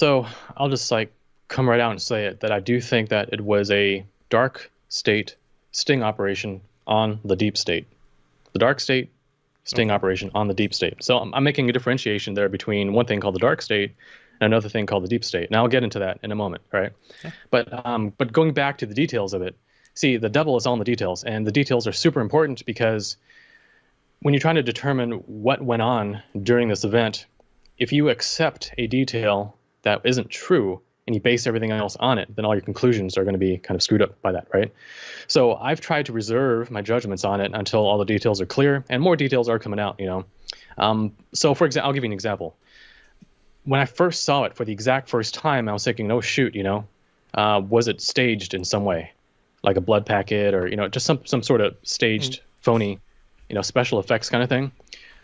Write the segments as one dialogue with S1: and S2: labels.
S1: So I'll just like come right out and say it that I do think that it was a dark state sting operation on the deep state. The dark state sting
S2: Okay.
S1: operation on the deep state. So I'm making a differentiation there between one thing called the dark state and another thing called the deep state. Now I'll get into that in a moment, right?
S2: Yeah.
S1: But going back to the details of it, see, the devil is all in the details, and the details are super important because when you're trying to determine what went on during this event, if you accept a detail that isn't true and you base everything else on it, then all your conclusions are going to be kind of screwed up by that, right? So I've tried to reserve my judgments on it until all the details are clear, and more details are coming out, you know. So for example, I'll give you an example. When I first saw it for the exact first time, I was thinking, oh shoot, you know, was it staged in some way, like a blood packet or, you know, just some sort of
S2: Mm.
S1: staged, phony, you know, special effects kind of thing.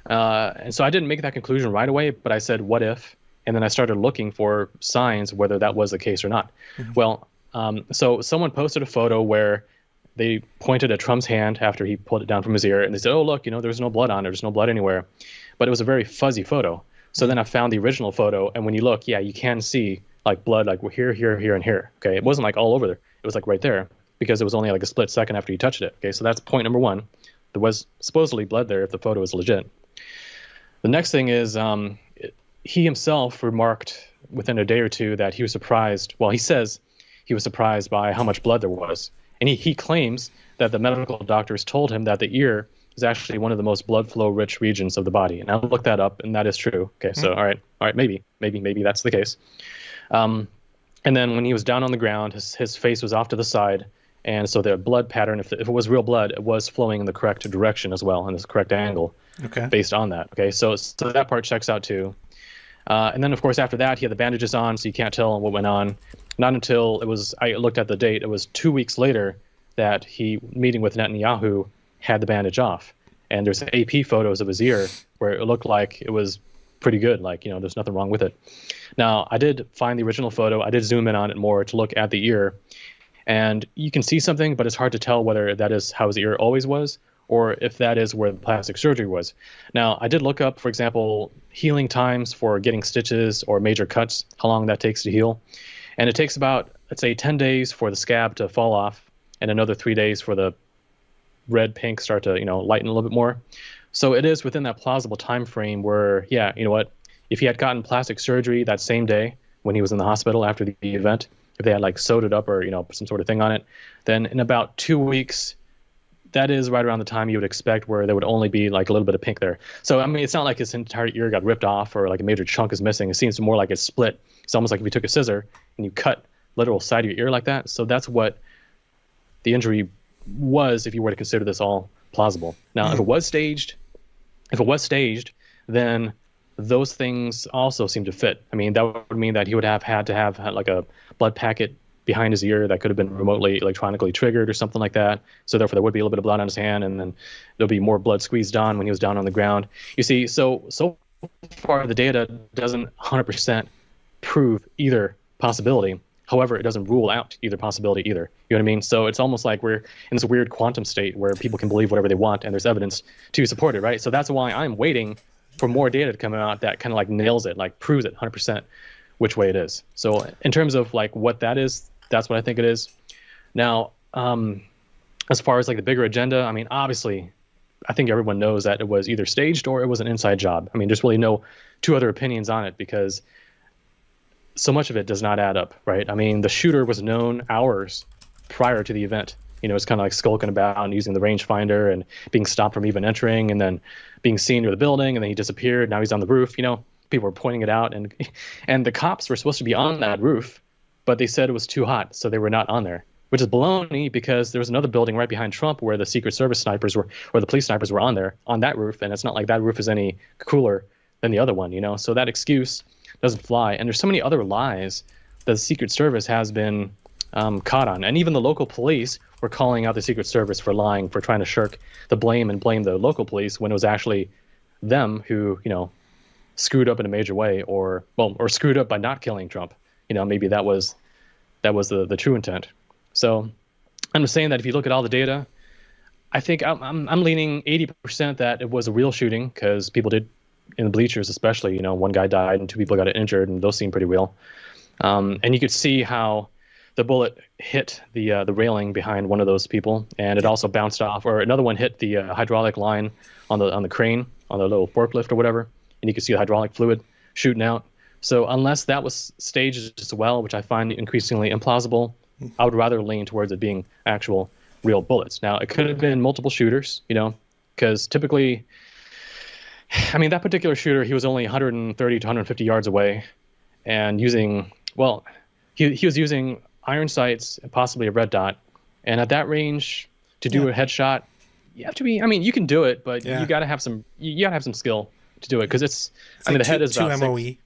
S1: And so I didn't make that conclusion right away, but I said, what if? And then I started looking for signs whether that was the case or not.
S2: Mhm.
S1: Well, so someone posted a photo where they pointed at Trump's hand after he pulled it down from his ear, and they said, oh, look, you know, there's no blood on it. There's no blood anywhere. But it was a very fuzzy photo. So
S2: Mhm.
S1: then I found the original photo, and when you look, yeah, you can see like blood like here, here, here, and here. Okay, it wasn't like all over there. It was like right there because it was only like a split second after you touched it. Okay, so that's point number one. There was supposedly blood there if the photo is legit. The next thing is he himself remarked within a day or two that he was surprised. Well, he says he was surprised by how much blood there was. And he claims that the medical doctors told him that the ear is actually one of the most blood flow rich regions of the body. And I looked that up, and that is true. Okay, so
S2: Mhm.
S1: all right, maybe that's the case. Um, and then when he was down on the ground, his face was off to the side. And so the blood pattern, if it was real blood, it was flowing in the correct direction as well, in the correct angle
S2: Okay.
S1: based on that. Okay, so that part checks out too. And then, of course, after that, he had the bandages on, so you can't tell what went on. Not until I looked at the date, it was 2 weeks later that he, meeting with Netanyahu, had the bandage off. And there's AP photos of his ear where it looked like it was pretty good, like, you know, there's nothing wrong with it. Now, I did find the original photo. I did zoom in on it more to look at the ear. And you can see something, but it's hard to tell whether that is how his ear always was or if that is where the plastic surgery was. Now, I did look up, for example, healing times for getting stitches or major cuts, how long that takes to heal. And it takes about, let's say, 10 days for the scab to fall off and another 3 days for the red, pink start to, you know, lighten a little bit more. So it is within that plausible time frame where, yeah, you know what, if he had gotten plastic surgery that same day when he was in the hospital after the event, if they had like sewed it up or, you know, some sort of thing on it, then in about 2 weeks, that is right around the time you would expect where there would only be like a little bit of pink there. So, I mean, it's not like his entire ear got ripped off or like a major chunk is missing. It seems more like it's split. It's almost like if you took a scissor and you cut literal side of your ear like that. So that's what the injury was if you were to consider this all plausible. Now,
S2: Mhm.
S1: if it was staged, then those things also seem to fit. I mean, that would mean that he would have had to have had like a blood packet behind his ear that could have been remotely electronically triggered or something like that. So therefore, there would be a little bit of blood on his hand, and then there'll be more blood squeezed on when he was down on the ground. You see, so far the data doesn't 100% prove either possibility. However, it doesn't rule out either possibility either. You know what I mean? So it's almost like we're in this weird quantum state where people can believe whatever they want and there's evidence to support it, right? So that's why I'm waiting for more data to come out that kind of like nails it, like proves it 100% which way it is. So in terms of like what that is, that's what I think it is. Now, as far as like the bigger agenda, I mean, obviously, I think everyone knows that it was either staged or it was an inside job. I mean, there's really no two other opinions on it because so much of it does not add up, right? I mean, the shooter was known hours prior to the event. You know, it's kind of like skulking about and using the rangefinder and being stopped from even entering and then being seen near the building, and then he disappeared. Now he's on the roof. You know, people were pointing it out, and the cops were supposed to be on that roof, but they said it was too hot, so they were not on there, which is baloney because there was another building right behind Trump where the Secret Service snipers were, or the police snipers were on there, on that roof, and it's not like that roof is any cooler than the other one, you know? So that excuse doesn't fly. And there's so many other lies that the Secret Service has been caught on. And even the local police were calling out the Secret Service for lying, for trying to shirk the blame and blame the local police when it was actually them who, you know, screwed up in a major way, or screwed up by not killing Trump. You know, maybe that was the true intent. So I'm just saying that if you look at all the data, I think I'm leaning 80% that it was a real shooting because people did in the bleachers, especially, one guy died and two people got injured, and those seem pretty real. And you could see how the bullet hit the railing behind one of those people, and it also bounced off, or another one hit the hydraulic line on the crane, on the little forklift or whatever, and you could see the hydraulic fluid shooting out. So unless that was staged as well, which I find increasingly implausible, I would rather lean towards it being actual real bullets. Now, it could have been multiple shooters, because typically, I mean, that particular shooter, he was only 130 to 150 yards away, and using, well, he was using iron sights and possibly a red dot. And at that range, to do a headshot, you have to be, I mean, you can do it, but you got to have some skill to do it, because it's I mean, the head is about
S2: 2 MOE.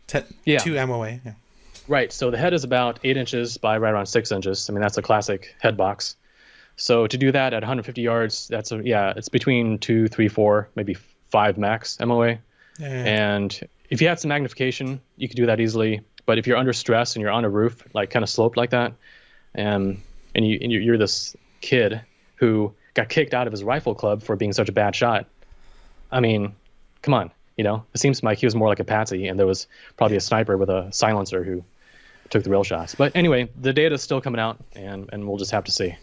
S2: 2 MOA, yeah.
S1: Right, so the head is about 8 inches by right around 6 inches. I mean, that's a classic head box. So to do that at 150 yards, it's between 2, 3, 4, maybe 5 max MOA.
S2: Yeah.
S1: And if you had some magnification, you could do that easily. But if you're under stress and you're on a roof, like kind of sloped like that, and you're this kid who got kicked out of his rifle club for being such a bad shot, I mean, come on, it seems like he was more like a patsy, and there was probably a sniper with a silencer who took the real shots. But anyway, the data is still coming out, and we'll just have to see.